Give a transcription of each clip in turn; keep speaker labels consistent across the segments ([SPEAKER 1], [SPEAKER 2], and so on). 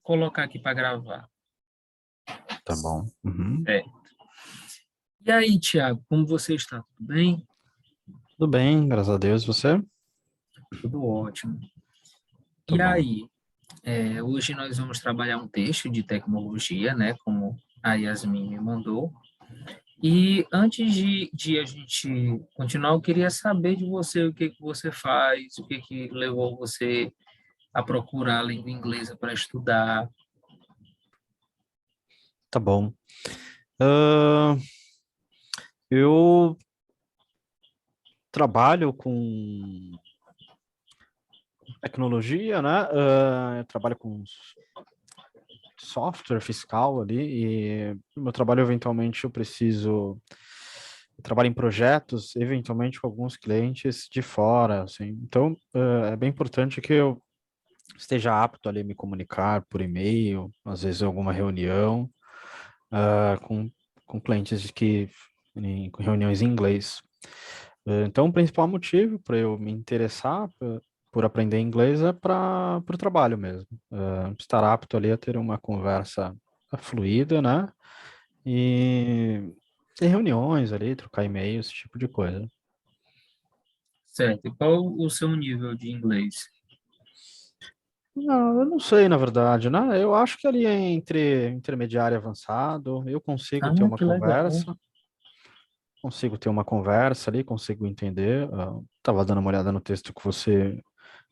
[SPEAKER 1] colocar aqui para gravar.
[SPEAKER 2] Tá bom. Uhum.
[SPEAKER 1] E aí, Thiago, como você está? Tudo bem?
[SPEAKER 2] Tudo bem, graças a Deus. Você?
[SPEAKER 1] Tudo ótimo.
[SPEAKER 2] Tá
[SPEAKER 1] E
[SPEAKER 2] bom.
[SPEAKER 1] aí, hoje nós vamos trabalhar um texto de tecnologia, né, como a Yasmin me mandou. E antes de a gente continuar, eu queria saber de você o que você faz, o que levou você a procurar a língua inglesa para estudar.
[SPEAKER 2] Tá bom. Eu trabalho com tecnologia, né? Eu trabalho com software fiscal ali e no meu trabalho, eventualmente, eu trabalho em projetos, eventualmente com alguns clientes de fora, assim. Então, é bem importante que eu esteja apto ali a me comunicar por e-mail, às vezes em alguma reunião, com clientes em reuniões em inglês. Então, o principal motivo para eu me interessar por aprender inglês é para o trabalho mesmo. Estar apto ali a ter uma conversa fluida, né? E ter reuniões ali, trocar e-mails, esse tipo de coisa.
[SPEAKER 1] Certo. E qual o seu nível de inglês?
[SPEAKER 2] Não, eu não sei, na verdade, né? Eu acho que ali é entre intermediário e avançado, eu
[SPEAKER 1] Ah, que legal.
[SPEAKER 2] consigo ter uma conversa ali, consigo entender. Estava dando uma olhada no texto que você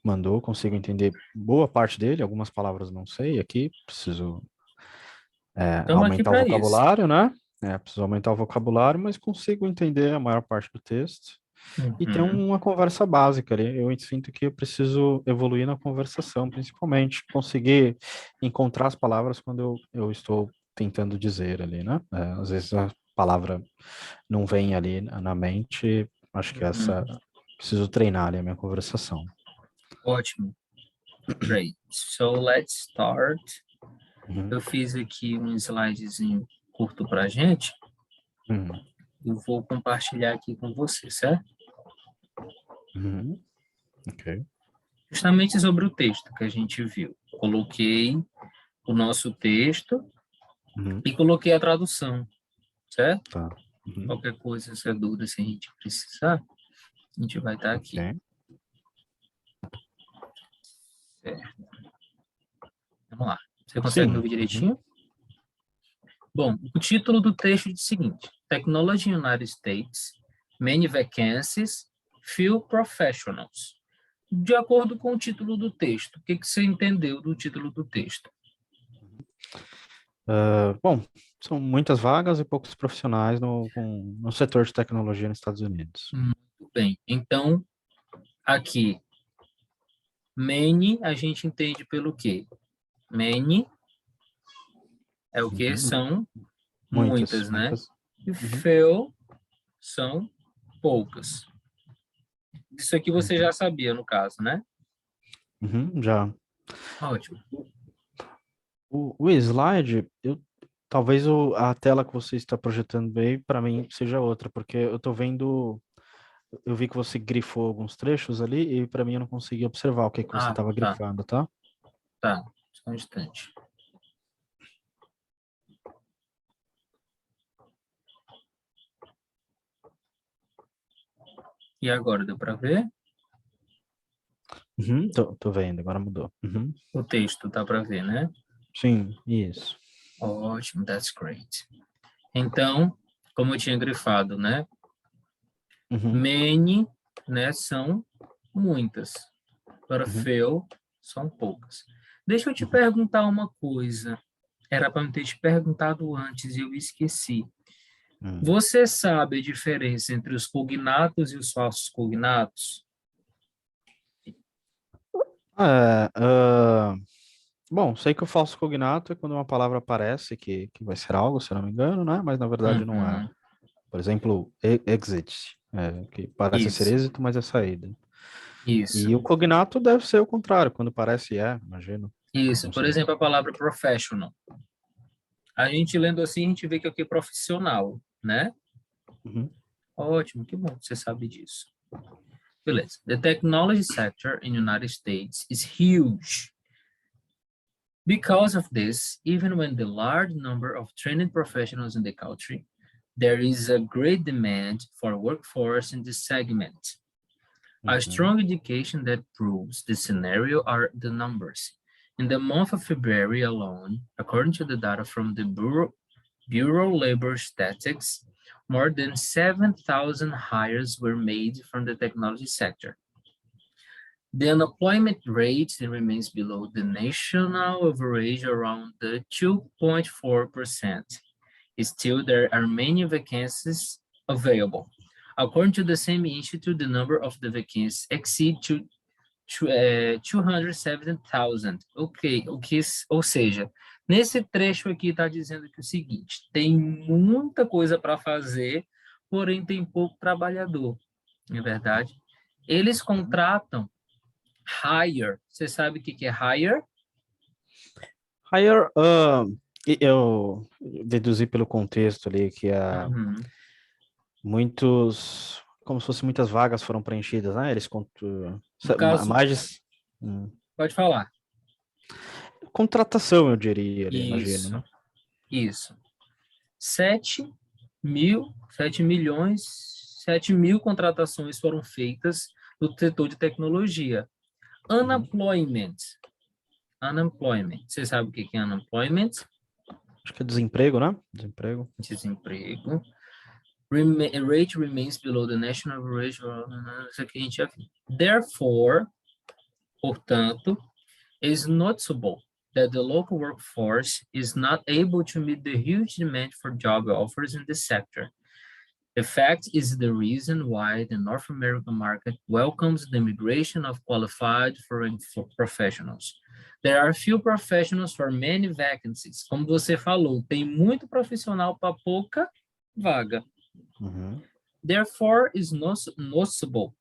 [SPEAKER 2] mandou, consigo entender boa parte dele, algumas palavras não sei aqui, preciso
[SPEAKER 1] Estamos aqui
[SPEAKER 2] aumentar o
[SPEAKER 1] para isso.
[SPEAKER 2] vocabulário, né? Preciso aumentar o vocabulário, mas consigo entender a maior parte do texto. E ter
[SPEAKER 1] Uhum.
[SPEAKER 2] uma conversa básica ali. Eu sinto que eu preciso evoluir na conversação, principalmente conseguir encontrar as palavras quando eu estou tentando dizer ali, né? Às vezes a palavra não vem ali na mente. Acho que
[SPEAKER 1] Uhum.
[SPEAKER 2] preciso treinar ali a minha conversação.
[SPEAKER 1] Ótimo. Great. So let's start.
[SPEAKER 2] Uhum,
[SPEAKER 1] Eu fiz aqui um slidezinho curto para a gente.
[SPEAKER 2] uhum,
[SPEAKER 1] Eu vou compartilhar aqui com você, certo?
[SPEAKER 2] uhum, ok.
[SPEAKER 1] Justamente sobre o texto que a gente viu. Coloquei o nosso texto
[SPEAKER 2] Uhum,
[SPEAKER 1] e coloquei a tradução, certo?
[SPEAKER 2] tá. Uhum,
[SPEAKER 1] Qualquer coisa, essa dúvida, se a gente precisar, a gente vai estar aqui.
[SPEAKER 2] ok.
[SPEAKER 1] Certo. Vamos lá. Você consegue me
[SPEAKER 2] Sim.
[SPEAKER 1] ouvir
[SPEAKER 2] Uhum,
[SPEAKER 1] direitinho? Bom, o título do texto diz o seguinte: Technology United States, Many Vacancies, Few Professionals. De acordo com o título do texto, o que você entendeu do título do texto?
[SPEAKER 2] bom, são muitas vagas e poucos profissionais no setor de tecnologia nos Estados Unidos.
[SPEAKER 1] Muito bem. Então, aqui, many a gente entende pelo quê? Many é o que?
[SPEAKER 2] Uhum,
[SPEAKER 1] São
[SPEAKER 2] muitas,
[SPEAKER 1] muitas, né?
[SPEAKER 2] muitas.
[SPEAKER 1] E
[SPEAKER 2] Uhum,
[SPEAKER 1] few são poucas. Isso aqui você
[SPEAKER 2] uhum,
[SPEAKER 1] já sabia, no caso, né?
[SPEAKER 2] já.
[SPEAKER 1] Ótimo.
[SPEAKER 2] O slide, talvez a tela que você está projetando aí, para mim, seja outra, porque eu vi que você grifou alguns trechos ali e para mim eu não consegui observar o que você
[SPEAKER 1] Ah,
[SPEAKER 2] estava
[SPEAKER 1] tá,
[SPEAKER 2] grifando, tá?
[SPEAKER 1] tá. Só um instante. E agora, deu para ver?
[SPEAKER 2] Uhum, tô vendo, agora mudou. Uhum.
[SPEAKER 1] O texto dá para ver, né?
[SPEAKER 2] Sim, isso.
[SPEAKER 1] Ótimo, that's great. Então, como eu tinha grifado, né?
[SPEAKER 2] Uhum,
[SPEAKER 1] Many, né, são muitas. Agora,
[SPEAKER 2] uhum,
[SPEAKER 1] few são poucas. Deixa eu te
[SPEAKER 2] uhum.
[SPEAKER 1] perguntar uma coisa. Era para eu ter te perguntado antes e eu esqueci.
[SPEAKER 2] Uhum.
[SPEAKER 1] Você sabe a diferença entre os cognatos e os falsos cognatos?
[SPEAKER 2] É, bom, sei que o falso cognato é quando uma palavra parece que vai ser algo, se eu não me engano, né? Mas na verdade não é.
[SPEAKER 1] Uhum,
[SPEAKER 2] Por exemplo, exit, que parece ser
[SPEAKER 1] isso,
[SPEAKER 2] êxito, mas é saída.
[SPEAKER 1] isso,
[SPEAKER 2] E o cognato deve ser o contrário, quando parece imagino.
[SPEAKER 1] isso.
[SPEAKER 2] Não
[SPEAKER 1] Por
[SPEAKER 2] sei.
[SPEAKER 1] exemplo, a palavra professional. A gente lendo assim, a gente vê que aqui é profissional, né?
[SPEAKER 2] Uhum,
[SPEAKER 1] Ótimo, que bom que você sabe disso. Beleza. The technology sector in the United States is huge. Because of this, even when the large number of trained professionals in the country, there is a great demand for workforce in this segment. A
[SPEAKER 2] Uhum.
[SPEAKER 1] strong indication that proves the scenario are the numbers. In the month of February alone, according to the data from the Bureau Labor Statistics, more than 7,000 hires were made from the technology sector. The unemployment rate remains below the national average around the 2.4%. Still, there are many vacancies available. According to the same institute, the number of the vacancies exceed 270,000. Ok, ou seja, nesse trecho aqui está dizendo que o seguinte, tem muita coisa para fazer, porém tem pouco trabalhador, não é verdade? Eles contratam hire. Você sabe o que é hire?
[SPEAKER 2] Higher, eu deduzi pelo contexto ali que
[SPEAKER 1] Uhum.
[SPEAKER 2] muitos, como se fosse muitas vagas foram preenchidas, né?
[SPEAKER 1] No caso,
[SPEAKER 2] mais de,
[SPEAKER 1] pode falar.
[SPEAKER 2] contratação, eu diria ali, imagino,
[SPEAKER 1] Isso,
[SPEAKER 2] né?
[SPEAKER 1] isso. 7 milhões, 7 mil contratações foram feitas no setor de tecnologia.
[SPEAKER 2] Uhum.
[SPEAKER 1] Unemployment. Unemployment. Você sabe o que é unemployment?
[SPEAKER 2] Acho que é desemprego, né? Desemprego.
[SPEAKER 1] Desemprego. Rate remains below the national average. Isso aqui a gente já viu. Therefore, portanto, is noticeable that the local workforce is not able to meet the huge demand for job offers in this sector. The fact is the reason why the North American market welcomes the migration of qualified foreign professionals. There are few professionals for many vacancies. Como você falou, tem muito profissional para pouca vaga.
[SPEAKER 2] Uhum.
[SPEAKER 1] Therefore, is noticeable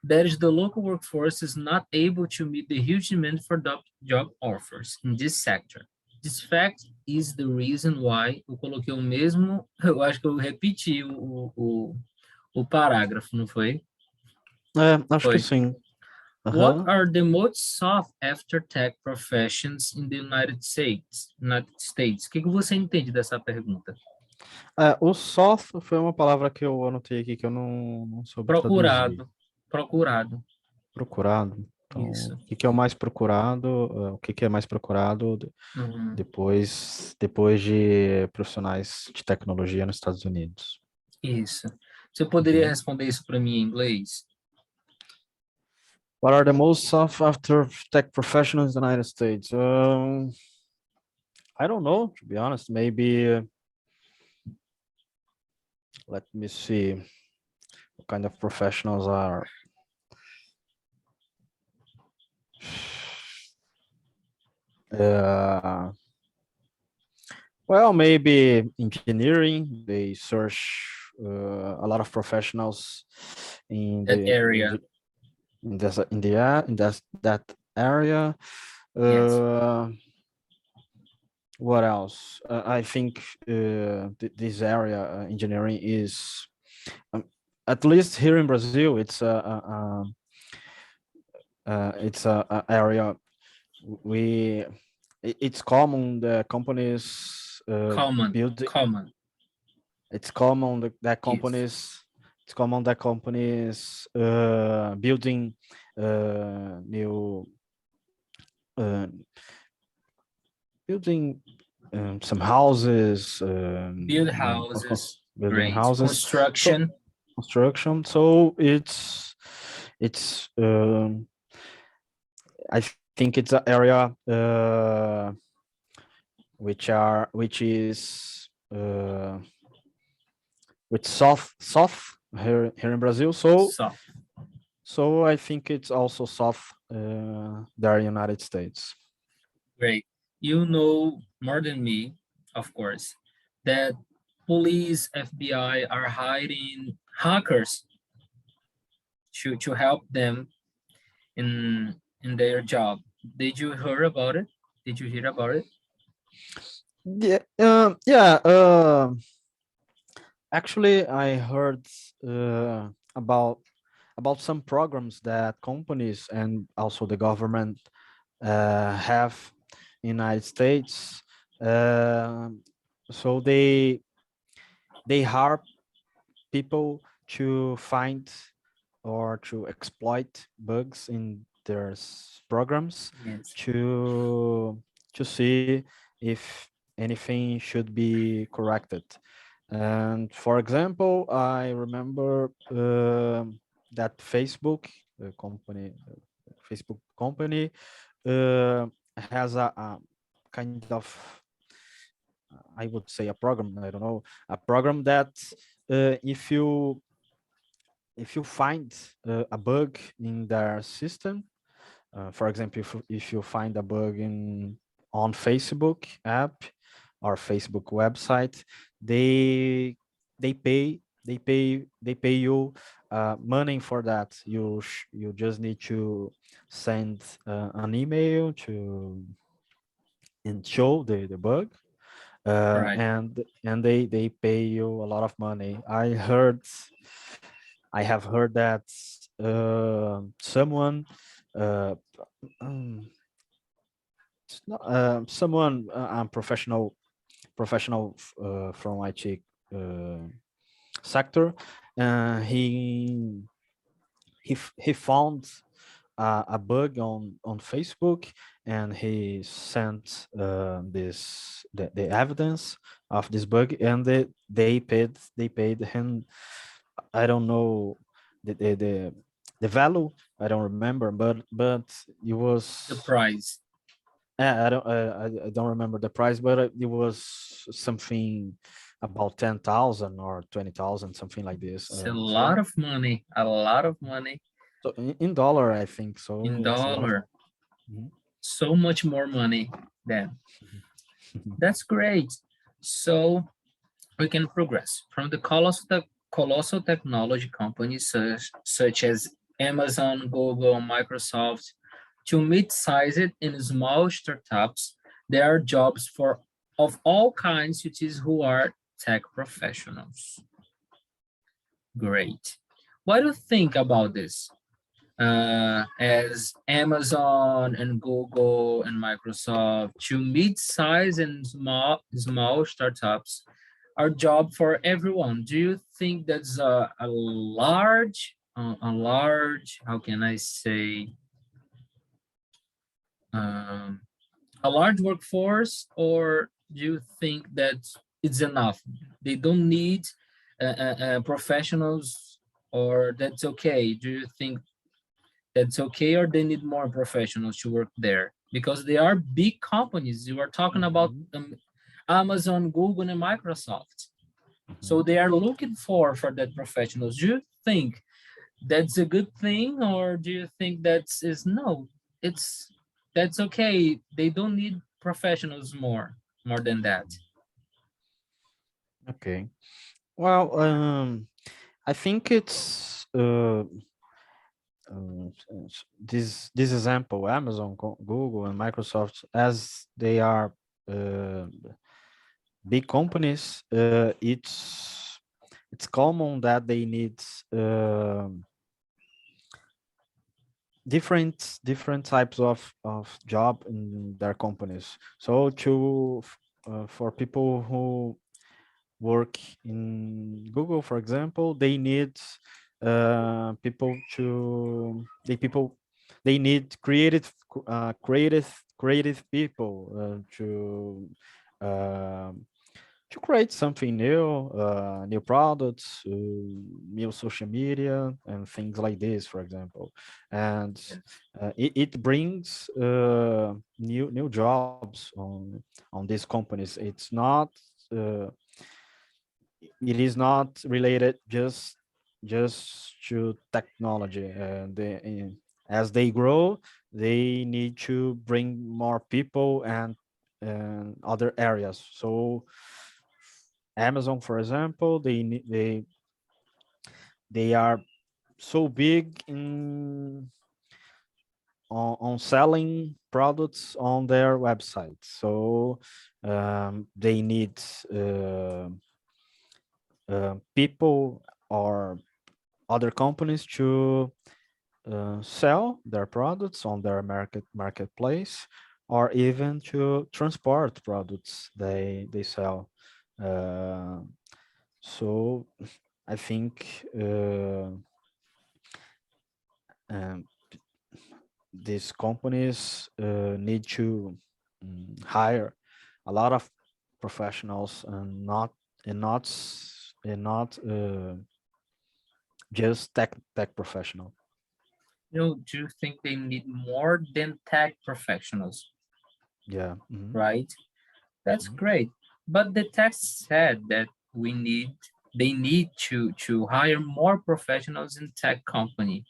[SPEAKER 1] that is the local workforce is not able to meet the huge demand for job offers in this sector. This fact is the reason why eu coloquei o mesmo, eu acho que eu repeti o parágrafo, não foi?
[SPEAKER 2] Acho que
[SPEAKER 1] Foi.
[SPEAKER 2] sim.
[SPEAKER 1] What
[SPEAKER 2] Uhum.
[SPEAKER 1] are the most sought after tech professions in the United States? O que você entende dessa pergunta?
[SPEAKER 2] O soft foi uma palavra que eu anotei aqui que eu não soube traduzir.
[SPEAKER 1] Procurado.
[SPEAKER 2] Procurado. Então,
[SPEAKER 1] Isso.
[SPEAKER 2] o que é o mais procurado? O que é mais procurado
[SPEAKER 1] Uhum.
[SPEAKER 2] depois de profissionais de tecnologia nos Estados Unidos?
[SPEAKER 1] Isso. Você poderia
[SPEAKER 2] Uhum.
[SPEAKER 1] responder isso para mim em inglês?
[SPEAKER 2] What are the most sought after tech professionals in the United States? I don't know, to be honest. Maybe, let me see what kind of professionals are. Well, maybe engineering. They search a lot of professionals in
[SPEAKER 1] That area.
[SPEAKER 2] that area.
[SPEAKER 1] Yes.
[SPEAKER 2] What else? I think this area, engineering, is at least here in Brazil. It's a area it's common the companies build.
[SPEAKER 1] Common.
[SPEAKER 2] It's common that
[SPEAKER 1] Isso.
[SPEAKER 2] companies. It's common that companies building new uh, building some houses,
[SPEAKER 1] Build houses.
[SPEAKER 2] building
[SPEAKER 1] Great.
[SPEAKER 2] houses. So
[SPEAKER 1] Construction.
[SPEAKER 2] construction. So it's I think it's an area which soft here in Brazil.
[SPEAKER 1] Soft.
[SPEAKER 2] So I think it's also soft there in United States.
[SPEAKER 1] Great. You know more than me, of course, that police, FBI are hiring hackers to help them in their job. Did you hear about it? Did you hear about it?
[SPEAKER 2] Yeah. Actually, I heard about some programs that companies and also the government have United States. So they hire people to find or to exploit bugs in their programs
[SPEAKER 1] Yes.
[SPEAKER 2] to see if anything should be corrected. And for example, I remember that Facebook company has a kind of, I would say, a program. I don't know, a program that if you find a bug in their system, for example, if you find a bug in on Facebook app or Facebook website, they they pay you money for that. You just need to send an email to and show the bug,
[SPEAKER 1] Right.
[SPEAKER 2] and they pay you a lot of money. I have heard that someone uh, um, someone professional from IT uh, sector, he found a bug on Facebook, and he sent the evidence of this bug, and they paid him. I don't know the value. I don't remember, but it
[SPEAKER 1] The
[SPEAKER 2] was.
[SPEAKER 1] price.
[SPEAKER 2] I don't remember the price, but it was something about 10,000 or 20,000, something like this.
[SPEAKER 1] It's a lot
[SPEAKER 2] So
[SPEAKER 1] of money. A lot of money
[SPEAKER 2] in dollar, I think
[SPEAKER 1] in
[SPEAKER 2] so. It's a lot of
[SPEAKER 1] dollar.
[SPEAKER 2] money.
[SPEAKER 1] So much more money then.
[SPEAKER 2] Mhm.
[SPEAKER 1] That's great. So we can progress from the colossal technology companies such as Amazon, Google, Microsoft, to mid-sized and small startups. There are jobs for of all kinds, which is who are tech professionals. Great. What do you think about this? As Amazon and Google and Microsoft to mid-size and small startups are job for everyone. Do you think that's a large, how can I say, um, a large workforce, or do you think that it's enough? They don't need professionals, or that's okay? Do you think that's okay, or they need more professionals to work there? Because they are big companies. You are talking about
[SPEAKER 2] Mhm,
[SPEAKER 1] Amazon, Google, and Microsoft. So
[SPEAKER 2] mhm.
[SPEAKER 1] they are looking for that professionals. Do you think that's a good thing, or do you think that's is no? It's that's okay. They don't need professionals more than that.
[SPEAKER 2] Okay. Well, I think it's this example, Amazon, Google, and Microsoft, as they are uh, big companies. It's common that they need uh, different types of job in their companies. So for people who work in Google, for example, they need people they need creative people um to create something new, new products, new social media, and things like this, for example. And
[SPEAKER 1] Yes.
[SPEAKER 2] it brings new jobs on these companies. Uh, it is not related just to technology. As they grow, they need to bring more people and other areas. So Amazon, for example, they are so big on selling products on their website. So they need uh, people or other companies to sell their products on their marketplace, or even to transport products they sell. So I think um, these companies need to hire a lot of professionals and not just tech professional.
[SPEAKER 1] Do you think they need more than tech professionals,
[SPEAKER 2] Yeah.
[SPEAKER 1] right? That's
[SPEAKER 2] Mhm.
[SPEAKER 1] great. But the text said that they need to hire more professionals in tech company.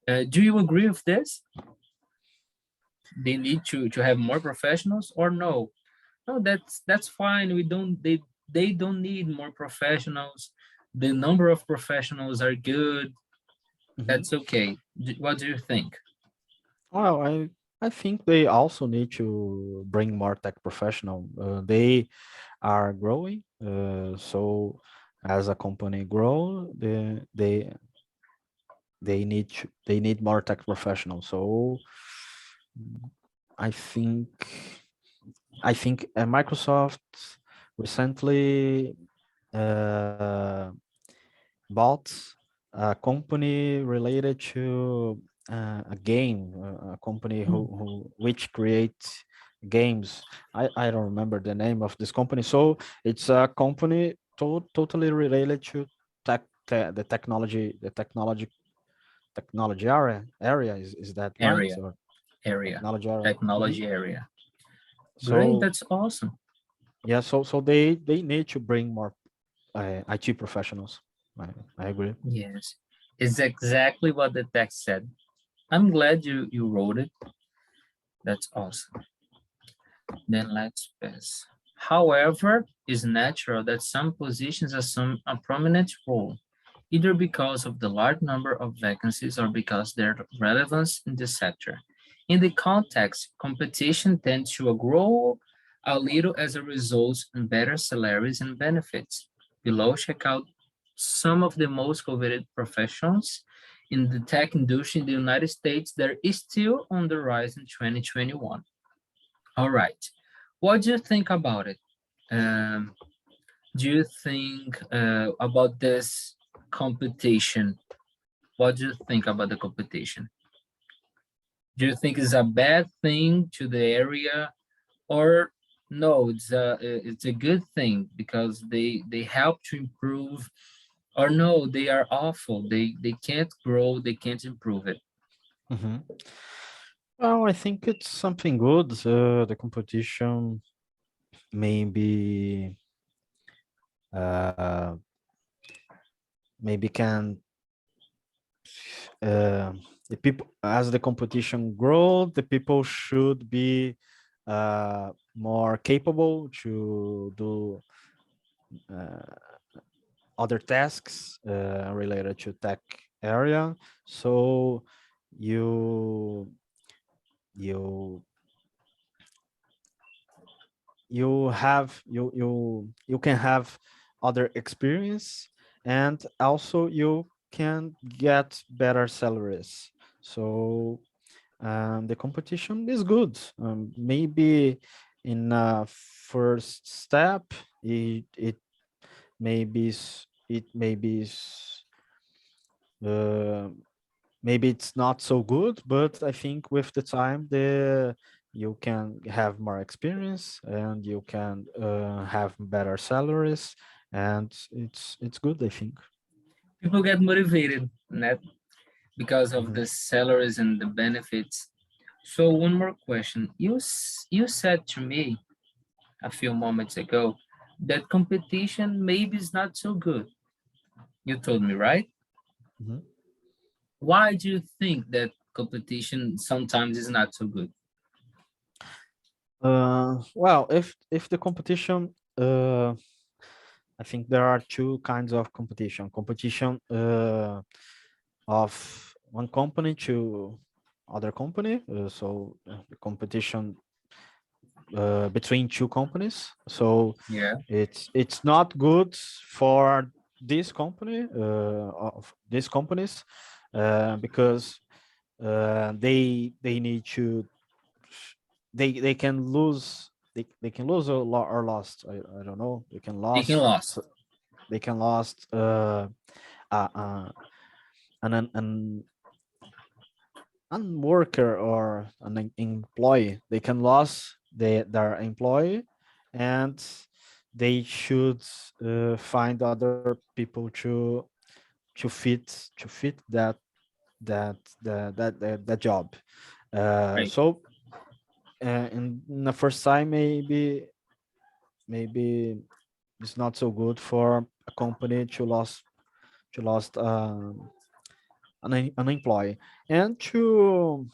[SPEAKER 1] Do you agree with this? They need to have more professionals or no? No, that's fine. They don't need more professionals. The number of professionals are good.
[SPEAKER 2] Mhm.
[SPEAKER 1] That's okay. What do you think?
[SPEAKER 2] Well, I think they also need to bring more tech professional. They are growing, so as a company grow, they need more tech professionals. So I think Microsoft recently uh, bought a company related to a game, a company which creates games. I don't remember the name of this company. So it's a company totally related to the technology area is that right?
[SPEAKER 1] Area,
[SPEAKER 2] Or
[SPEAKER 1] area,
[SPEAKER 2] technology area? Mhm.
[SPEAKER 1] technology area. Great,
[SPEAKER 2] So
[SPEAKER 1] that's awesome.
[SPEAKER 2] yeah, so they need to bring more IT professionals. I agree.
[SPEAKER 1] Yes, it's exactly what the text said. I'm glad you wrote it. That's awesome. Then let's pass. However, it's natural that some positions assume a prominent role, either because of the large number of vacancies or because their relevance in the sector. In the context, competition tends to grow a little as a result in better salaries and benefits. Below, check out some of the most coveted professions in the tech industry in the United States that is still on the rise in 2021. All right. What do you think about it? Um, do you think about this competition? What do you think about the competition? Do you think it's a bad thing to the area, or no? It's a good thing because they help to improve, or no? They are awful. They can't grow. They can't improve it.
[SPEAKER 2] Mhm. Well, I think it's something good. The competition maybe uh, maybe can uh, the people as the competition grow, the people should be more capable to do uh, other tasks related to tech area. So you you you can have other experience, and also you can get better salaries. So the competition is good. Maybe in a first step it uh, maybe it's not so good, but I think with the time you can have more experience and you can have better salaries, and it's good, I think.
[SPEAKER 1] People get motivated, net because of
[SPEAKER 2] Mhm.
[SPEAKER 1] the salaries and the benefits. So one more question. You said to me a few moments ago that competition maybe is not so good. You told me, right?
[SPEAKER 2] Mhm.
[SPEAKER 1] Why do you think that competition sometimes is not so good?
[SPEAKER 2] Well, if the competition I think there are two kinds of competition of one company to other company, so the competition between two companies. So
[SPEAKER 1] Yeah.
[SPEAKER 2] it's not good for this company of these companies because they need to they can lose they can lose or lost. I don't know. They can
[SPEAKER 1] They can
[SPEAKER 2] lost.
[SPEAKER 1] lost.
[SPEAKER 2] They can lost an worker or an employee. They can lose their employee, and they should find other people to fit that job.
[SPEAKER 1] Right.
[SPEAKER 2] So in the first time, maybe it's not so good for a company to lost an employee, and to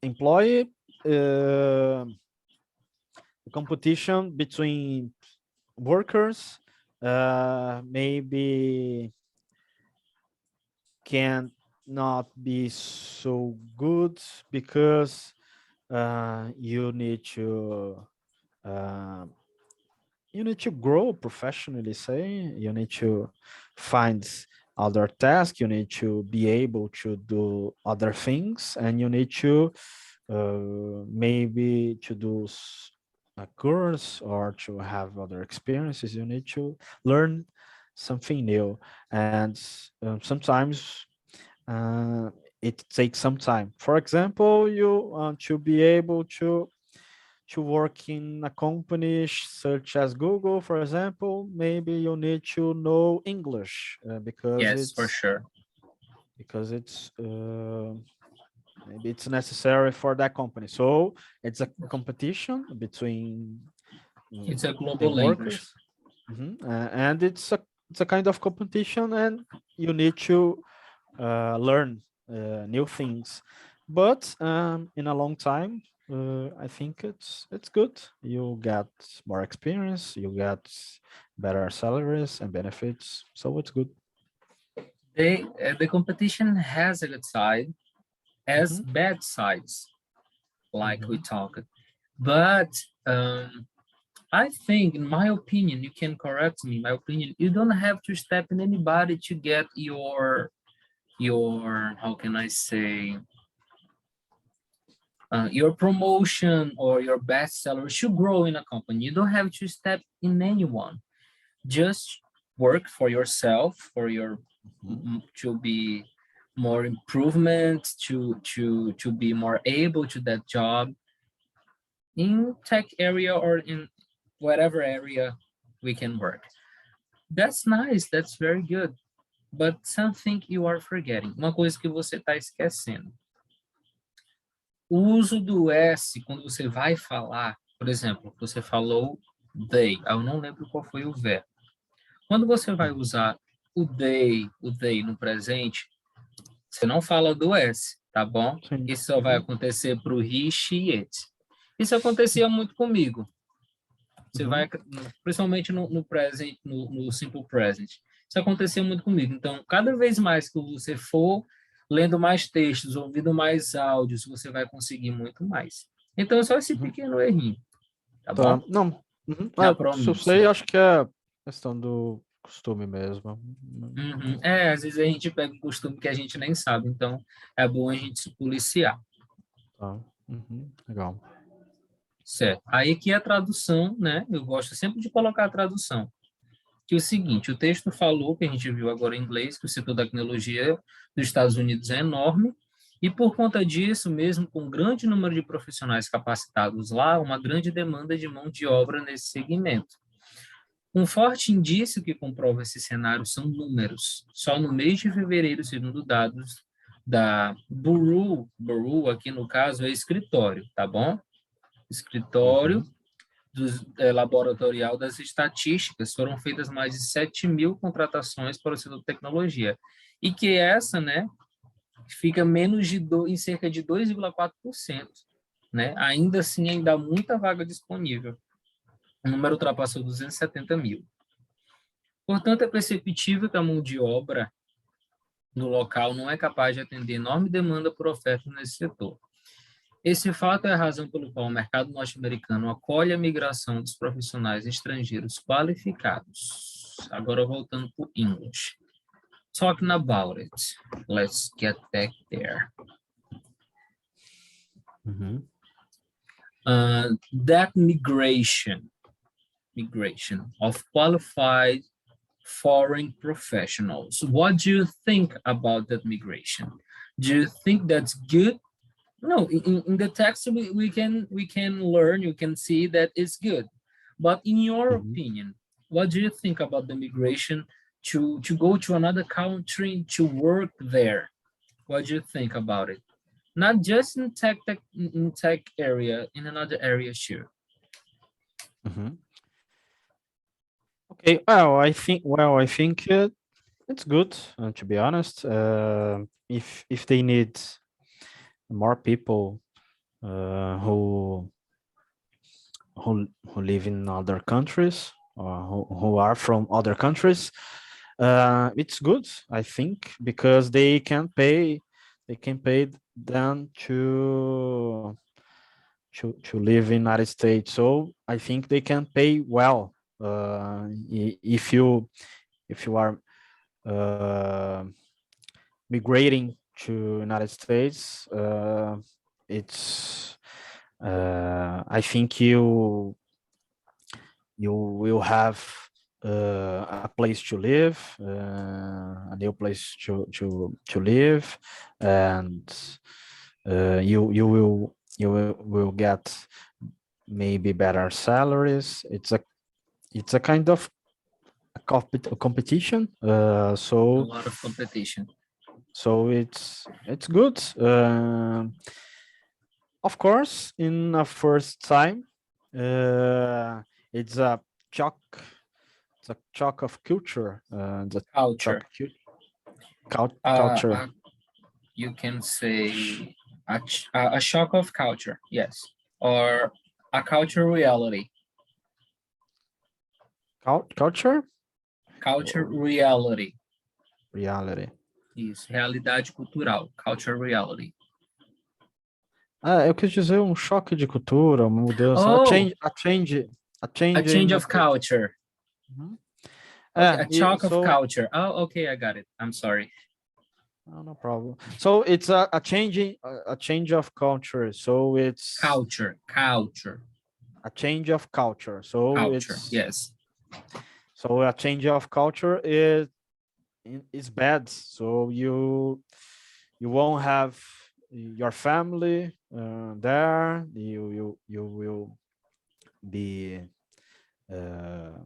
[SPEAKER 2] employ the competition between workers maybe can not be so good because you need uh, to grow professionally, say you need to find other tasks, you need to be able to do other things, and you need to maybe to do a course or to have other experiences. You need to learn something new, and sometimes uh, it takes some time. For example, you want to be able to work in a company such as Google, for example, maybe you need to know English
[SPEAKER 1] Yes, for sure.
[SPEAKER 2] because it's maybe it's necessary for that company. So it's a competition between
[SPEAKER 1] It's a
[SPEAKER 2] the
[SPEAKER 1] global language.
[SPEAKER 2] workers. And it's a kind of competition, and you need to learn new things. But in a long time, I think it's good. You get more experience, you get better salaries and benefits, so it's good.
[SPEAKER 1] The competition has a good side, has
[SPEAKER 2] Mhm,
[SPEAKER 1] bad sides, like we
[SPEAKER 2] mhm,
[SPEAKER 1] talked. But I think, in my opinion, you can correct me. My opinion, you don't have to step in anybody to get your how can I say your promotion or your best salary should grow in a company. You don't have to step in anyone. Just work for yourself, for your
[SPEAKER 2] mhm,
[SPEAKER 1] to be more improvement, to be more able to that job in tech area or in whatever area we can work. That's nice, that's very good. But something you are forgetting, uma coisa que você está esquecendo. O uso do S, quando você vai falar, por exemplo, você falou they, eu não lembro qual foi o verbo. Quando você vai
[SPEAKER 2] mhm.
[SPEAKER 1] usar o they no presente, você não fala do S, tá bom?
[SPEAKER 2] Sim.
[SPEAKER 1] Isso só vai
[SPEAKER 2] Uhum,
[SPEAKER 1] acontecer para o he, she, it. Isso acontecia muito comigo. Você
[SPEAKER 2] uhum,
[SPEAKER 1] vai, principalmente no present, no simple present. Isso acontecia muito comigo. Então, cada vez mais que você for lendo mais textos, ouvindo mais áudios, você vai conseguir muito mais. Então, é só esse
[SPEAKER 2] uhum.
[SPEAKER 1] pequeno errinho, tá
[SPEAKER 2] Tá.
[SPEAKER 1] bom?
[SPEAKER 2] Não. Uhum.
[SPEAKER 1] Na
[SPEAKER 2] Se eu sei,
[SPEAKER 1] pronúncia.
[SPEAKER 2] acho que é questão do costume mesmo.
[SPEAKER 1] Uhum. É, às vezes a gente pega um costume que a gente nem sabe, então é bom a gente se policiar,
[SPEAKER 2] Tá. Legal.
[SPEAKER 1] certo? Aí que é a tradução, né? Eu gosto sempre de colocar a tradução. Que é o seguinte, o texto falou, que a gente viu agora em inglês, que o setor da tecnologia dos Estados Unidos é enorme, e por conta disso, mesmo com um grande número de profissionais capacitados lá, uma grande demanda de mão de obra nesse segmento. Um forte indício que comprova esse cenário são números. Só no mês de fevereiro, segundo dados da Bureau aqui no caso é escritório, tá bom? Escritório
[SPEAKER 2] Uhum,
[SPEAKER 1] laboratorial das estatísticas, foram feitas mais de 7.000 contratações para o setor de tecnologia. E que essa, né, fica em cerca de 2,4%, né? Ainda assim, ainda há muita vaga disponível. O número ultrapassou 270 mil. Portanto, é perceptível que a mão de obra no local não é capaz de atender enorme demanda por ofertas nesse setor. Esse fato é a razão pelo qual o mercado norte-americano acolhe a migração dos profissionais estrangeiros qualificados. Agora, voltando para o English. Talking about it. Let's get back there.
[SPEAKER 2] uhum.
[SPEAKER 1] That migration of qualified foreign professionals. What do you think about that migration? Do you think that's good? No, in the text we can learn, you can see that it's good. But in your
[SPEAKER 2] Mhm.
[SPEAKER 1] opinion, what do you think about the migration to go to another country to work there? What do you think about it? Not just in tech area, in another area too.
[SPEAKER 2] Mhm. Okay, well, I think it's good, to be honest. If they need more people who live in other countries or who are from other countries, it's good, I think, because they can pay them to live in United States. So I think they can pay well. If you are uh, migrating to United States, it's I think you will have a place to live, a new place to live, and you will get maybe better salaries. It's a kind of a competition.
[SPEAKER 1] A
[SPEAKER 2] So
[SPEAKER 1] lot of competition.
[SPEAKER 2] it's good. Of course, in a first time, it's a shock. It's a shock of culture. The
[SPEAKER 1] Culture.
[SPEAKER 2] shock
[SPEAKER 1] Uh,
[SPEAKER 2] culture.
[SPEAKER 1] uh, you can say a shock of culture, yes, or a culture reality.
[SPEAKER 2] Culture
[SPEAKER 1] Culture
[SPEAKER 2] or
[SPEAKER 1] reality.
[SPEAKER 2] reality.
[SPEAKER 1] Isso, realidade cultural. Culture reality.
[SPEAKER 2] Eu quis dizer um choque de cultura, uma mudança,
[SPEAKER 1] Oh,
[SPEAKER 2] a
[SPEAKER 1] a
[SPEAKER 2] change
[SPEAKER 1] change
[SPEAKER 2] in.
[SPEAKER 1] of culture.
[SPEAKER 2] Mhm.
[SPEAKER 1] Okay, a shock of
[SPEAKER 2] So
[SPEAKER 1] culture. Oh, okay, I got it. I'm sorry.
[SPEAKER 2] no problem. So it's a change of culture. So it's
[SPEAKER 1] Culture.
[SPEAKER 2] a change of culture. So
[SPEAKER 1] Culture,
[SPEAKER 2] it's
[SPEAKER 1] yes.
[SPEAKER 2] so a change of culture is bad. So you won't have your family there. You will be uh,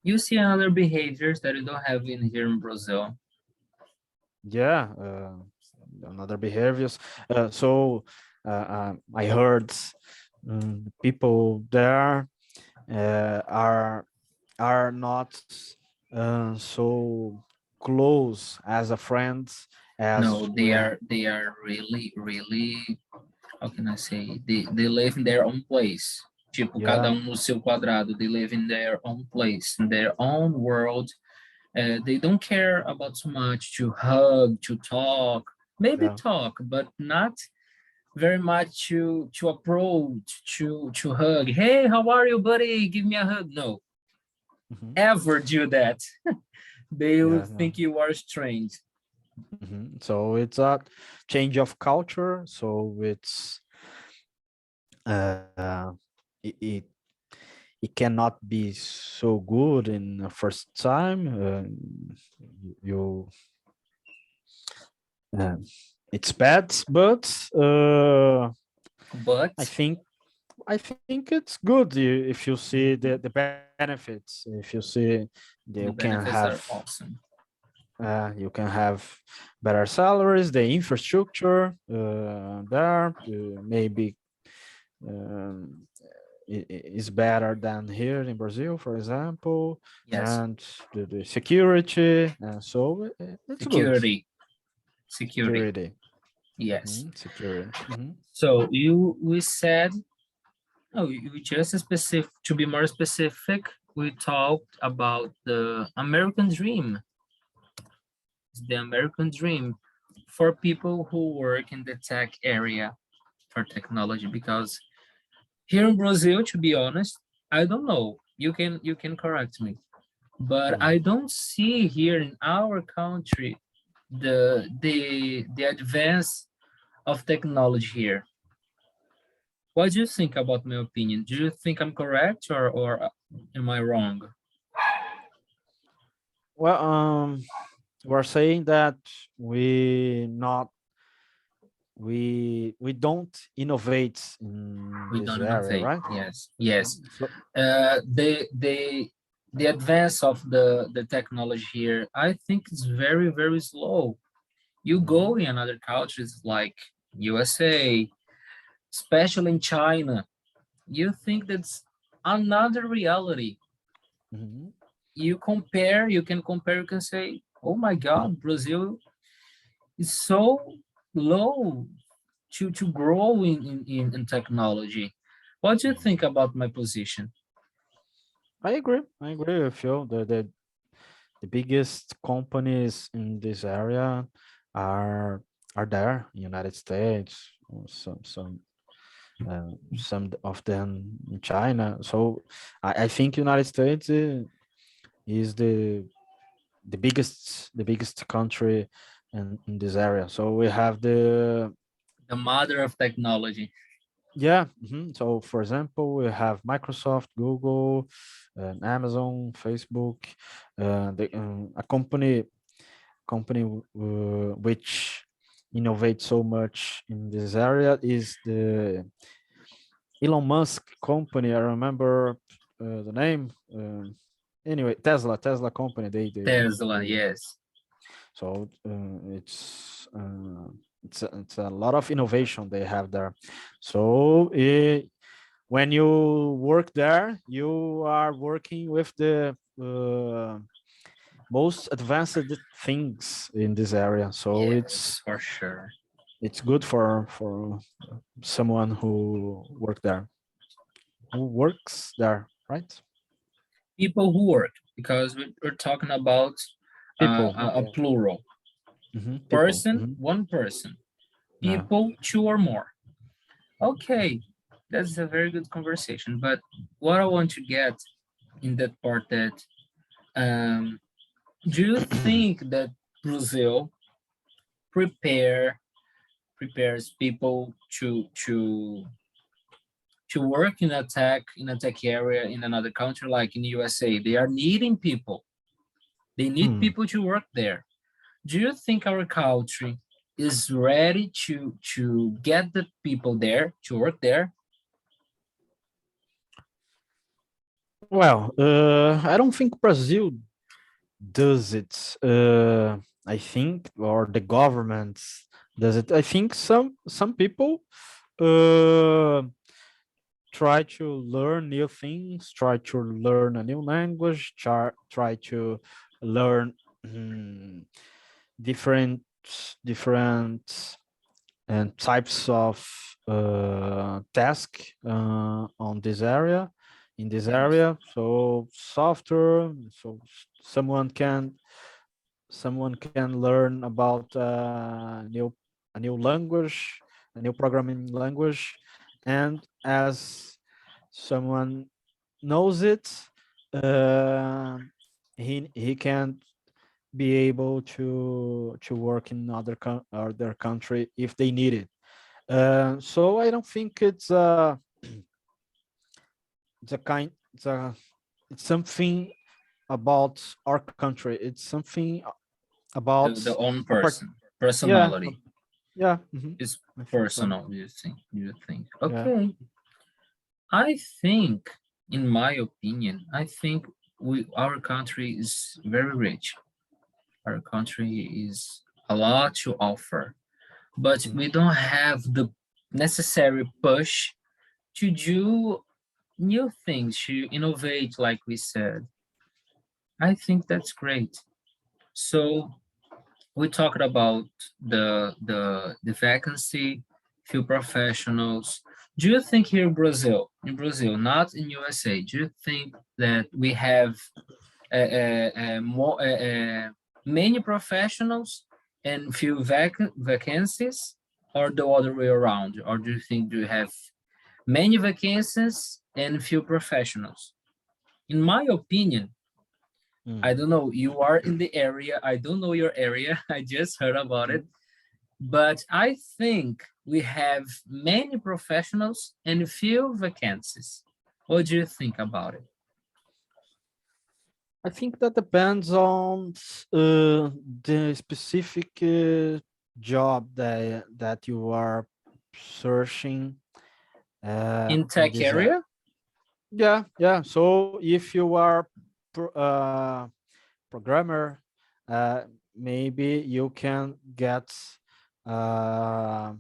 [SPEAKER 1] You see other behaviors that you don't have in here in Brazil.
[SPEAKER 2] yeah, another behaviors. So I heard people there are not so close as a friend as
[SPEAKER 1] No,
[SPEAKER 2] we have.
[SPEAKER 1] they are really, how can I say? They live in their own place. Tipo, cada
[SPEAKER 2] Yeah,
[SPEAKER 1] no seu quadrado. They live in their own place, in their own world. They don't care about so much to hug, to talk, maybe
[SPEAKER 2] yeah.
[SPEAKER 1] talk, but not very much to approach, to hug. Hey, how are you, buddy? Give me a hug. No,
[SPEAKER 2] Mhm.
[SPEAKER 1] ever do that. They will
[SPEAKER 2] Yeah, yeah.
[SPEAKER 1] think you are strange.
[SPEAKER 2] So it's a change of culture. So it, it it cannot be so good in the first time. You uh, it's bad, but
[SPEAKER 1] But
[SPEAKER 2] I think I think it's good if you see the benefits. If you see
[SPEAKER 1] the
[SPEAKER 2] you can
[SPEAKER 1] benefits
[SPEAKER 2] have
[SPEAKER 1] are awesome.
[SPEAKER 2] better salaries, the infrastructure there maybe um, is better than here in Brazil, for example,
[SPEAKER 1] Yes,
[SPEAKER 2] and the security, and so it's good.
[SPEAKER 1] security, security.
[SPEAKER 2] Security.
[SPEAKER 1] Yes.
[SPEAKER 2] Security.
[SPEAKER 1] So we said, oh, we just specific, to be more specific, we talked about the American dream, the American dream for people who work in the tech area for technology. Because here in Brazil, to be honest, I don't know. You can correct me, but
[SPEAKER 2] Mm.
[SPEAKER 1] I don't see here in our country the advance of technology here. What do you think about my opinion? Do you think I'm correct or am I wrong?
[SPEAKER 2] Well, we're saying that we not we don't innovate in
[SPEAKER 1] We
[SPEAKER 2] this
[SPEAKER 1] don't
[SPEAKER 2] area,
[SPEAKER 1] innovate.
[SPEAKER 2] right?
[SPEAKER 1] Yes, yes.
[SPEAKER 2] So,
[SPEAKER 1] The advance of the technology here, I think it's very, very slow. You go
[SPEAKER 2] mhm,
[SPEAKER 1] in other countries like USA, especially in China, you think that's another reality.
[SPEAKER 2] mhm.
[SPEAKER 1] You can compare, you can say, oh my God, Brazil is so low to grow in technology. What do you think
[SPEAKER 2] Mhm.
[SPEAKER 1] about my position?
[SPEAKER 2] I agree. I agree with you. The biggest companies in this area are are there in United States, or some of them in China. So I think United States is the biggest country in this area. So we have the
[SPEAKER 1] The mother of technology.
[SPEAKER 2] yeah. So for example, we have Microsoft, Google, and Amazon, Facebook, a company which innovates so much in this area is the Elon Musk company. I remember the name. Anyway, Tesla company.
[SPEAKER 1] Tesla, yes.
[SPEAKER 2] So it's a lot of innovation they have there. So when you work there, you are working with the most advanced things in this area. So
[SPEAKER 1] Yes, for sure.
[SPEAKER 2] it's good for someone who works there, right?
[SPEAKER 1] People who work, because we're talking about
[SPEAKER 2] People,
[SPEAKER 1] a
[SPEAKER 2] okay.
[SPEAKER 1] plural.
[SPEAKER 2] People.
[SPEAKER 1] Person, one person.
[SPEAKER 2] Yeah.
[SPEAKER 1] People, two or more. Okay, that's a very good conversation. But what I want to get in that part that um, do you think that Brazil prepare prepares people to work in a tech area in another country like in the USA? They are needing people. They need
[SPEAKER 2] Hmm.
[SPEAKER 1] people to work there. Do you think our country is ready to get the people there to work there?
[SPEAKER 2] Well, I don't think Brazil does it. I think, or the government does it. I think some people uh, try to learn new things, try to learn a new language, try to learn different different and types of task on this area in this
[SPEAKER 1] Yes.
[SPEAKER 2] area. So software, so someone can learn about a new language, a new programming language, and as someone knows it, uh, he can be able to work in other country if they need it. So I don't think it's a kind it's something about our country. It's something about
[SPEAKER 1] The own
[SPEAKER 2] a part.
[SPEAKER 1] person,
[SPEAKER 2] Yeah,
[SPEAKER 1] personality
[SPEAKER 2] yeah.
[SPEAKER 1] is
[SPEAKER 2] I think so.
[SPEAKER 1] personal. Do you think? Do you think?
[SPEAKER 2] Yeah.
[SPEAKER 1] Okay, I think, in my opinion, I think our country is very rich. Our country is a lot to offer, but
[SPEAKER 2] Mhm.
[SPEAKER 1] we don't have the necessary push to do new things, to innovate, like we said. I think that's great. So we talked about the vacancy, few professionals. Do you think here in Brazil, not in USA, do you think that we have more many professionals and few vacancies, or the other way around? Or do you think you have many vacancies and few professionals? In my opinion, I
[SPEAKER 2] Mm.
[SPEAKER 1] don't know, you are in the area. I don't know your area. I just heard about it.
[SPEAKER 2] Mhm.
[SPEAKER 1] But I think we have many professionals and few vacancies. What do you think about it?
[SPEAKER 2] I think that depends on the specific job that you are searching
[SPEAKER 1] In
[SPEAKER 2] in
[SPEAKER 1] tech
[SPEAKER 2] this
[SPEAKER 1] area?
[SPEAKER 2] yeah. So if you are programmer, maybe you can get uh,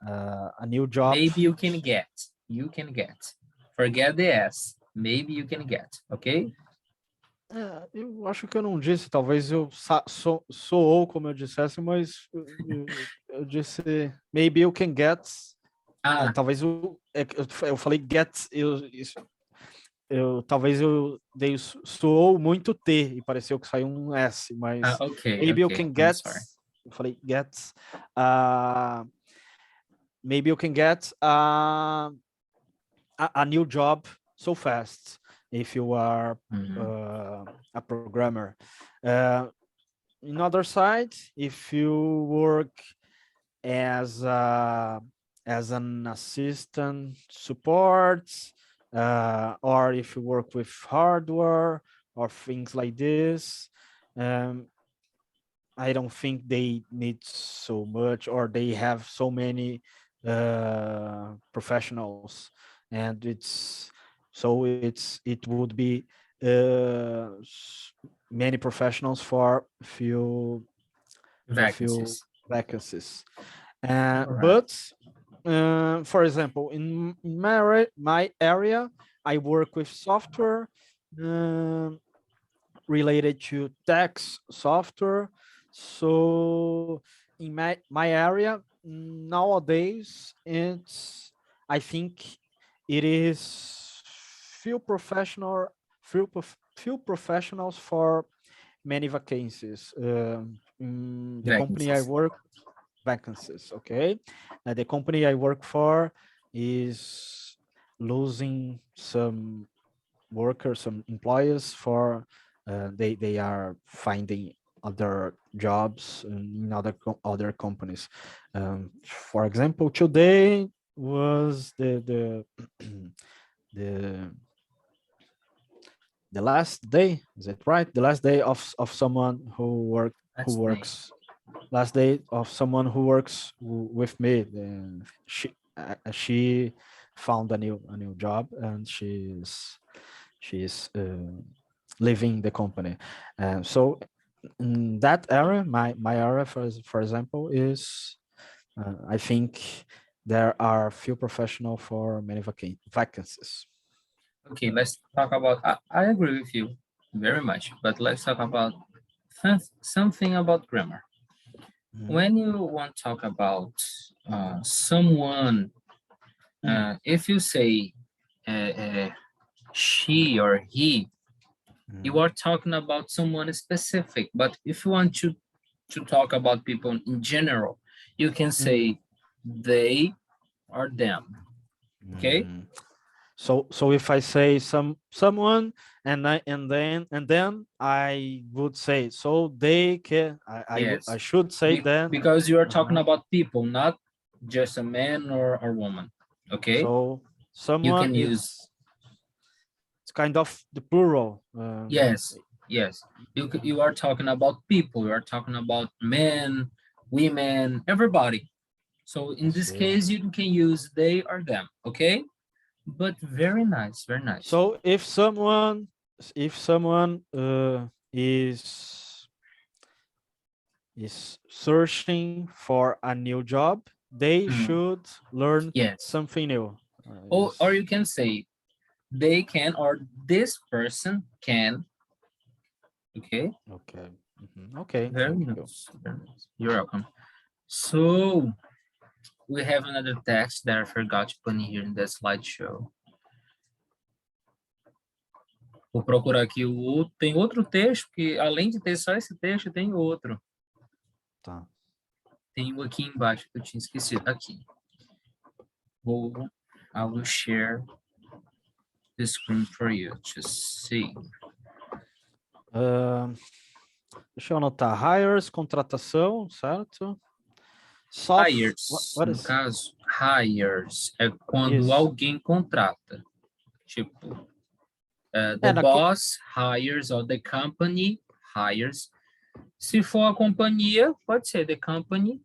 [SPEAKER 2] a new job.
[SPEAKER 1] Maybe you can get. You can get. Forget the S. Maybe you can get, okay?
[SPEAKER 2] Eu acho que eu não disse, talvez eu soou como eu dissesse, mas eu disse maybe you can get. Talvez eu falei get, talvez eu dei soou muito T e pareceu que saiu um S, mas
[SPEAKER 1] Okay,
[SPEAKER 2] maybe you
[SPEAKER 1] okay.
[SPEAKER 2] can
[SPEAKER 1] I'm
[SPEAKER 2] get.
[SPEAKER 1] sorry.
[SPEAKER 2] Eu falei get. Maybe you can get a new job so fast if you are a programmer. In other side, if you work as an assistant support, or if you work with hardware or things like this, I don't think they need so much, or they have so many professionals, and it would be many professionals for few
[SPEAKER 1] Vacancies.
[SPEAKER 2] vacancies.
[SPEAKER 1] All right.
[SPEAKER 2] But for example, in my area, I work with software related to tax software. So in my area nowadays, I think it is few professionals for many vacancies. The company I
[SPEAKER 1] Vacancies.
[SPEAKER 2] work vacancies. Okay, the company I work for is losing some workers, some employees for they are finding other jobs in other companies. For example, today was the the last day. Is it right? The last day of someone who works. Last day of someone who works with me. She found a new job, and she's leaving the company. And so in that area, my area, for example, is I think there are few professional for many vacancies.
[SPEAKER 1] Okay, let's talk about, I agree with you very much, but let's talk about something about grammar. When you want to talk about someone, if you say she or he, you are talking about someone specific. But if you want to talk about people in general, you can say they or them. Okay.
[SPEAKER 2] So if I say someone and then I would say so they can
[SPEAKER 1] Yes.
[SPEAKER 2] I should say then
[SPEAKER 1] because you are talking about people, not just a man or a woman. Okay.
[SPEAKER 2] So
[SPEAKER 1] You
[SPEAKER 2] someone
[SPEAKER 1] can use.
[SPEAKER 2] It's kind of the plural.
[SPEAKER 1] Yes. You are talking about people. You are talking about men, women, everybody. So in this case, you can use they or them. Okay. But very nice, very nice.
[SPEAKER 2] So if someone is searching for a new job, they should learn something new.
[SPEAKER 1] Or you can say they can, or this person can. Okay.
[SPEAKER 2] Okay.
[SPEAKER 1] Very nice. You're welcome. So we have another text that I forgot to put in here in the slideshow. Vou procurar aqui o outro. Tem outro texto que, além de ter só esse texto, tem outro.
[SPEAKER 2] Tá.
[SPEAKER 1] Tem um aqui embaixo que eu tinha esquecido. Aqui. I will share the screen for you to see.
[SPEAKER 2] Deixa eu anotar. Hires, contratação, certo?
[SPEAKER 1] Hires,
[SPEAKER 2] What
[SPEAKER 1] no
[SPEAKER 2] is
[SPEAKER 1] caso, hires é quando
[SPEAKER 2] isso?
[SPEAKER 1] alguém contrata. Tipo,
[SPEAKER 2] É,
[SPEAKER 1] the boss hires or the company hires. Se for a companhia, pode ser the company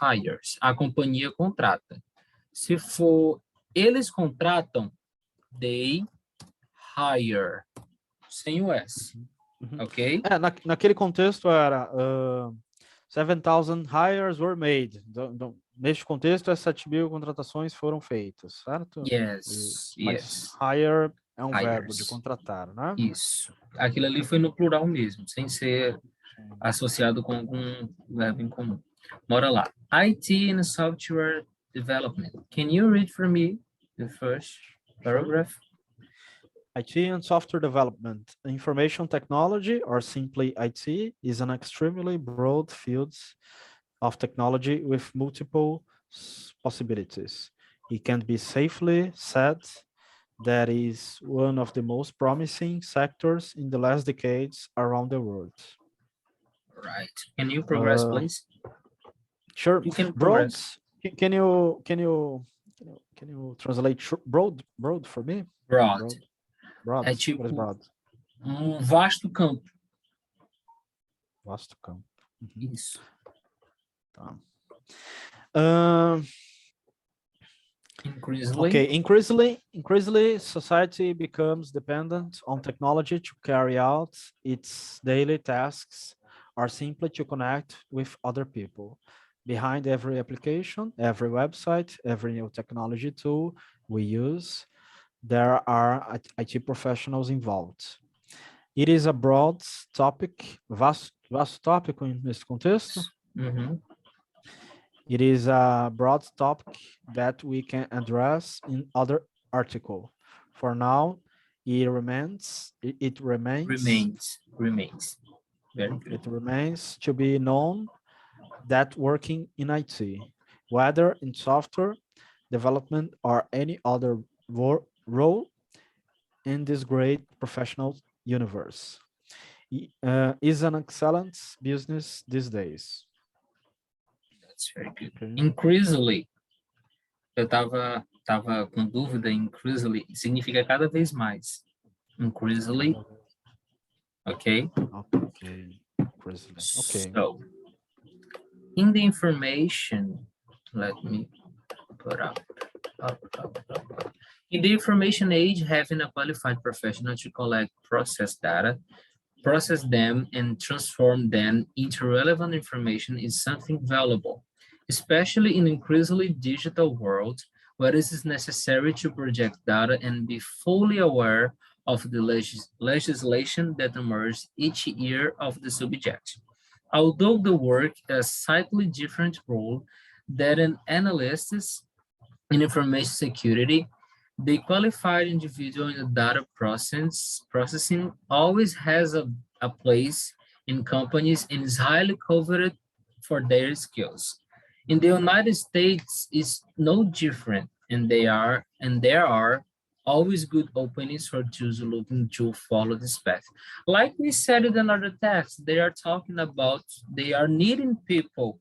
[SPEAKER 1] hires. A companhia contrata. Se for eles contratam, they hire. Sem o S.
[SPEAKER 2] Uhum.
[SPEAKER 1] Ok?
[SPEAKER 2] Naquele contexto era 7,000 hires were made. Neste contexto, as 7.000 contratações foram feitas, certo?
[SPEAKER 1] Yes,
[SPEAKER 2] Mas
[SPEAKER 1] yes.
[SPEAKER 2] hire é um verbo de
[SPEAKER 1] Hires.
[SPEAKER 2] contratar, né?
[SPEAKER 1] Isso. Aquilo ali foi no plural mesmo, sem ser associado com algum verbo em comum. Bora lá. IT and software development. Can you read for me the first paragraph?
[SPEAKER 2] IT and software development. Information technology, or simply IT, is an extremely broad field of technology with multiple possibilities. It can be safely said that is one of the most promising sectors in the last decades around the world.
[SPEAKER 1] Right. Can you progress, please?
[SPEAKER 2] Sure.
[SPEAKER 1] You can
[SPEAKER 2] Broad.
[SPEAKER 1] progress.
[SPEAKER 2] Can you translate broad for me?
[SPEAKER 1] Broad.
[SPEAKER 2] Broad.
[SPEAKER 1] É
[SPEAKER 2] What is
[SPEAKER 1] tipo
[SPEAKER 2] broad?
[SPEAKER 1] vasto campo.
[SPEAKER 2] Vasto campo.
[SPEAKER 1] Isso.
[SPEAKER 2] Tá.
[SPEAKER 1] Increasingly.
[SPEAKER 2] Okay, increasingly, society becomes dependent on technology to carry out its daily tasks or simply to connect with other people. Behind every application, every website, every new technology tool we use, there are IT professionals involved. It is a broad topic, vasto tópico nesse contexto.
[SPEAKER 1] Uhum.
[SPEAKER 2] It is a broad topic that we can address in other article. For now, it remains.
[SPEAKER 1] Very good.
[SPEAKER 2] It remains to be known that working in IT, whether in software development or any other role in this great professional universe, is an excellent business these days.
[SPEAKER 1] That's very good.
[SPEAKER 2] Okay.
[SPEAKER 1] Increasingly. Eu tava com dúvida em increasingly. Significa cada vez mais. Increasingly. Okay?
[SPEAKER 2] Okay. Increasingly. Okay.
[SPEAKER 1] So, in the information, let me put up. In the information age, having a qualified professional to collect process data, process them, and transform them into relevant information is something valuable, especially in increasingly digital world where it is necessary to project data and be fully aware of the legislation that emerges each year of the subject. Although the work a slightly different role than an analyst in information security, the qualified individual in the data processing always has a place in companies and is highly coveted for their skills. In the United States, it's no different, and there are always good openings for those looking to follow this path. Like we said in another text, they are talking about they are needing people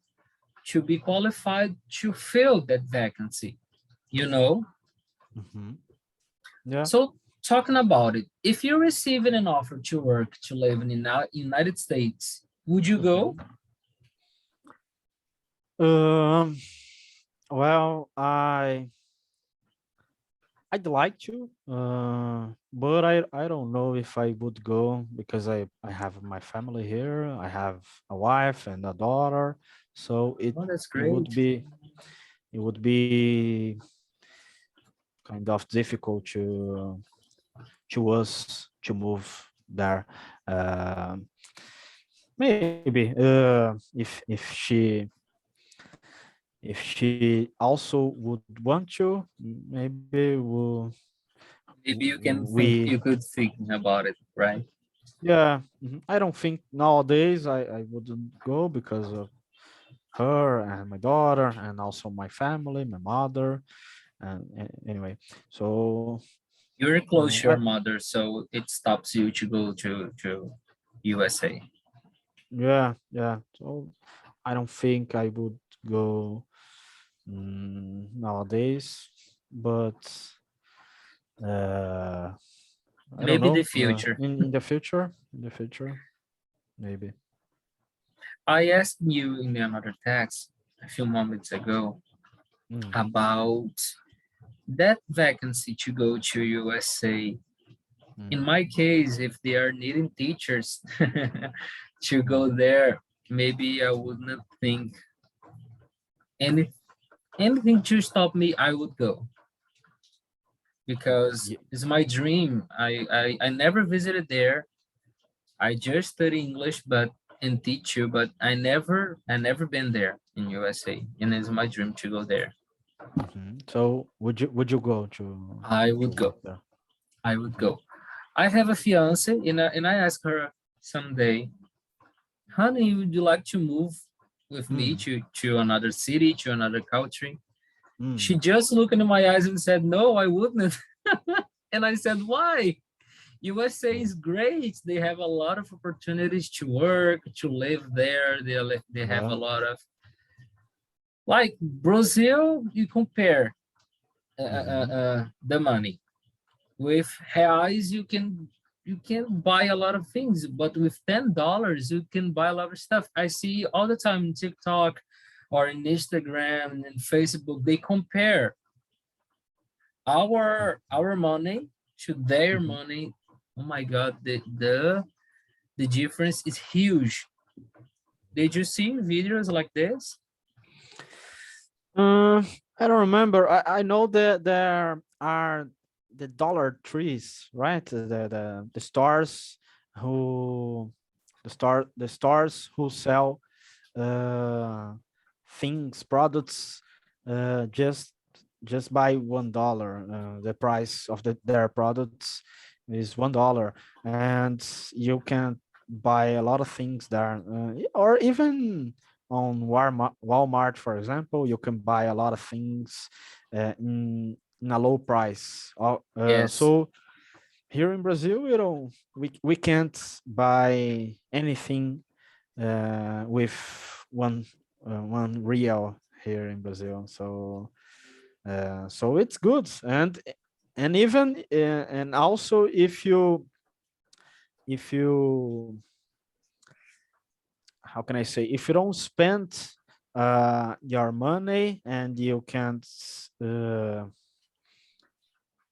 [SPEAKER 1] to be qualified to fill that vacancy, you know?
[SPEAKER 2] Mm-hmm. Yeah.
[SPEAKER 1] So talking about it, if you're receiving an offer to work to live in the United States, would you go?
[SPEAKER 2] Well, I'd like to, but I don't know if I would go because I have my family here. I have a wife and a daughter, so
[SPEAKER 1] Oh, that's
[SPEAKER 2] it
[SPEAKER 1] great.
[SPEAKER 2] would be kind of difficult to us to move there. Maybe if she also would want to, maybe
[SPEAKER 1] Maybe you can think,
[SPEAKER 2] we
[SPEAKER 1] you could think about it, right?
[SPEAKER 2] yeah. I don't think nowadays I wouldn't go because of her and my daughter and also my family, my mother, and anyway, so
[SPEAKER 1] You're close to
[SPEAKER 2] I,
[SPEAKER 1] your mother, so it stops you to go to USA.
[SPEAKER 2] yeah. So I don't think I would go nowadays, but uh, I don't
[SPEAKER 1] Maybe the
[SPEAKER 2] know.
[SPEAKER 1] future.
[SPEAKER 2] In the future, maybe.
[SPEAKER 1] I asked you in another text a few moments ago
[SPEAKER 2] Mm,
[SPEAKER 1] about that vacancy to go to USA. In
[SPEAKER 2] mm,
[SPEAKER 1] my case, if they are needing teachers to
[SPEAKER 2] mm.
[SPEAKER 1] go there, maybe I wouldn't think any anything to stop me. I would go because
[SPEAKER 2] Ye-
[SPEAKER 1] it's my dream. I never visited there. I just study English, but and teach you, but I never been there in USA, and it's my dream to go there.
[SPEAKER 2] So would you go
[SPEAKER 1] I
[SPEAKER 2] to
[SPEAKER 1] would
[SPEAKER 2] work
[SPEAKER 1] go.
[SPEAKER 2] there?
[SPEAKER 1] I would
[SPEAKER 2] Mhm,
[SPEAKER 1] go. I have a fiance, and I ask her someday, honey, would you like to move with me
[SPEAKER 2] mm,
[SPEAKER 1] to another city, to another country? She
[SPEAKER 2] mm.
[SPEAKER 1] just looked into my eyes and said, no, I wouldn't. And I said, why? USA
[SPEAKER 2] Yeah.
[SPEAKER 1] is great. They have a lot of opportunities to work, to live there. They have a
[SPEAKER 2] Yeah.
[SPEAKER 1] lot of, like Brazil, you compare
[SPEAKER 2] Mhm.
[SPEAKER 1] the money. With reais, you can buy a lot of things, but with $10, you can buy a lot of stuff. I see all the time in TikTok or in Instagram and Facebook, they compare our money to their
[SPEAKER 2] Mhm.
[SPEAKER 1] money. Oh my God, the difference is huge. Did you see videos like this?
[SPEAKER 2] Uh, I don't remember. I know that there are the dollar trees, right? The stars who the stars who sell uh things products just by $1. The price of their products is $1, and you can buy a lot of things there, or even on Walmart, for example, you can buy a lot of things in a low price.
[SPEAKER 1] Yes,
[SPEAKER 2] So here in Brazil, we can't buy anything with one real here in Brazil. So it's good, and even and also if you how can I say, if you don't spend your money and you can't uh,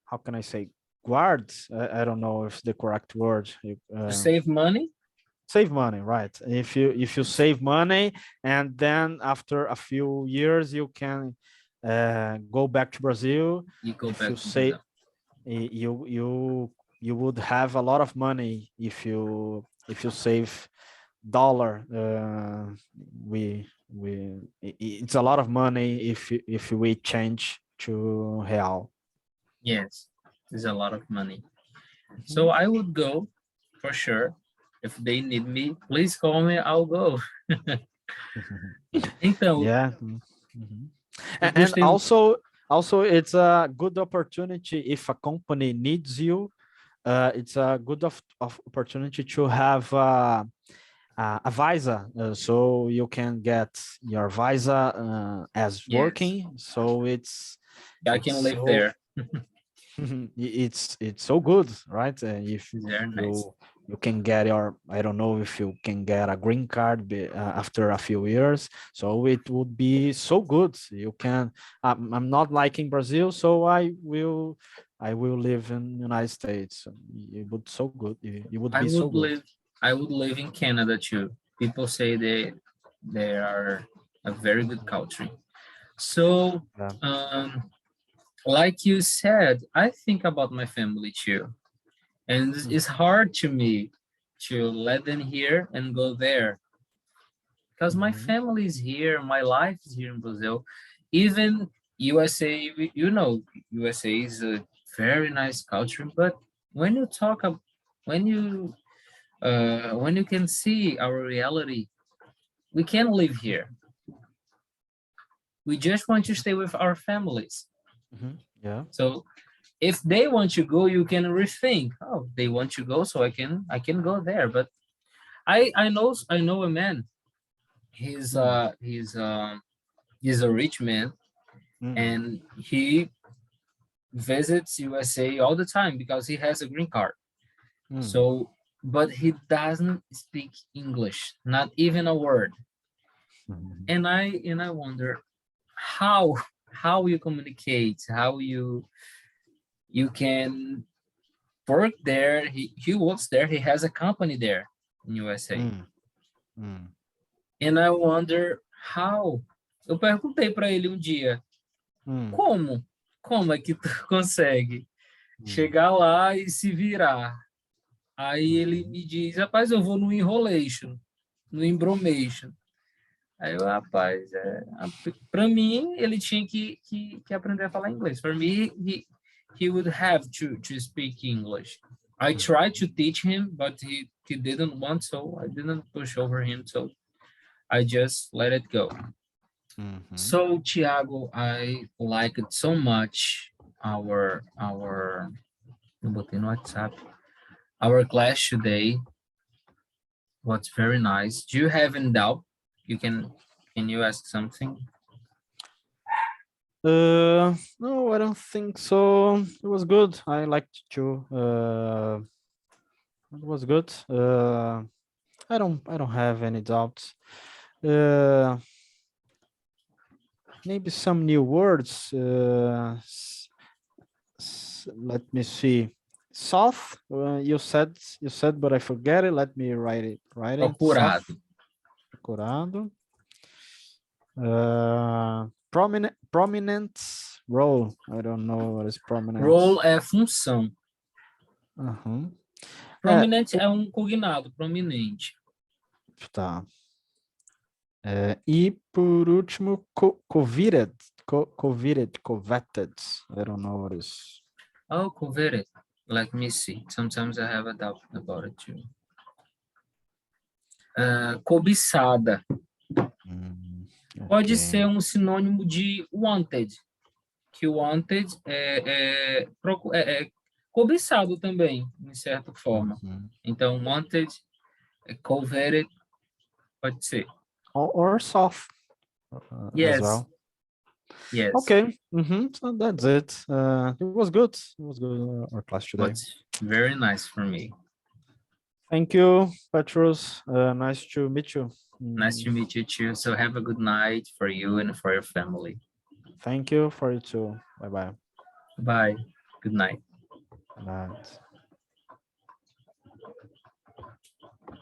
[SPEAKER 2] how can I say, guard, I don't know if the correct word,
[SPEAKER 1] to save money,
[SPEAKER 2] save money, right? If you save money and then after a few years you can go back to Brazil.
[SPEAKER 1] you go
[SPEAKER 2] If you
[SPEAKER 1] back to
[SPEAKER 2] say
[SPEAKER 1] Brazil.
[SPEAKER 2] you would have a lot of money if you save dollar. It's a lot of money if we change to real.
[SPEAKER 1] Yes, it's a lot of money. So
[SPEAKER 2] Mhm.
[SPEAKER 1] I would go for sure. If they need me, please call me. I'll go. Então,
[SPEAKER 2] Yeah. Mhm.
[SPEAKER 1] eu
[SPEAKER 2] And
[SPEAKER 1] gostei.
[SPEAKER 2] also it's a good opportunity if a company needs you. It's a good of opportunity to have a visa, so you can get your visa as
[SPEAKER 1] Yes,
[SPEAKER 2] working. So
[SPEAKER 1] I
[SPEAKER 2] it's
[SPEAKER 1] can live
[SPEAKER 2] so
[SPEAKER 1] there.
[SPEAKER 2] it's so good, right? If
[SPEAKER 1] It's very nice.
[SPEAKER 2] you you can get your, I don't know if you can get a green card after a few years, so it would be so good. You can, I'm not liking Brazil, so I will live in United States. It would so good, it would
[SPEAKER 1] I
[SPEAKER 2] be so
[SPEAKER 1] would
[SPEAKER 2] good.
[SPEAKER 1] live. I would live in Canada too. People say they are a very good country. So,
[SPEAKER 2] Yeah.
[SPEAKER 1] um, like you said, I think about my family too, and it's
[SPEAKER 2] Mhm.
[SPEAKER 1] hard to me to let them here and go there because my
[SPEAKER 2] Mhm.
[SPEAKER 1] family is here, my life is here in Brazil. Even USA, USA is a very nice culture, but when you talk about when you can see our reality, we can't live here. We just want to stay with our families.
[SPEAKER 2] Mhm. Yeah.
[SPEAKER 1] So if they want to go, you can rethink. Oh, they want to go, so I can go there. But I know a man. he's a rich man, and he visits USA all the time because he has a green card. So, but he doesn't speak English, not even a word. And I wonder how you communicate, how you can work there. He works there. He has a company there in USA. And I wonder how. Eu perguntei para ele um dia, como é que tu consegue chegar lá e se virar? Aí ele me diz, rapaz, eu vou no enrolation, no embromation. Aí eu, rapaz, para mim, ele tinha que aprender a falar inglês. For me, he would have to speak English. I tried to teach him, but he didn't want, so I didn't push over him, so I just let it go. So, Thiago, I liked so much our eu botei no WhatsApp, our class today. Was very nice. Do you have any doubt? Can you ask something?
[SPEAKER 2] No, I don't think so. It was good. I liked to. It was good. I don't have any doubts. Maybe some new words. Let me see. South. You said, but I forget it. Let me write it.
[SPEAKER 1] Procurado.
[SPEAKER 2] South. Procurado. Prominent role. I don't know what is prominent.
[SPEAKER 1] Role é função. Prominent é cognado, prominente.
[SPEAKER 2] Tá. E por último, coveted. I don't know what is.
[SPEAKER 1] Oh, coveted. Let me see. Sometimes I have a doubt about it too. Cobiçada. Pode ser um sinônimo de wanted. Que wanted é cobiçado também, de certa forma. Então, wanted, coveted, pode ser.
[SPEAKER 2] Or soft.
[SPEAKER 1] Yes.
[SPEAKER 2] As well.
[SPEAKER 1] Yes.
[SPEAKER 2] Okay. So that's it. It was good. Our class today.
[SPEAKER 1] It's very nice for me.
[SPEAKER 2] Thank you, Petrus. Nice to meet you.
[SPEAKER 1] Nice to meet you too. So have a good night for you and for your family.
[SPEAKER 2] Thank you for you too. Bye-bye.
[SPEAKER 1] Bye. Good night.
[SPEAKER 2] Good night.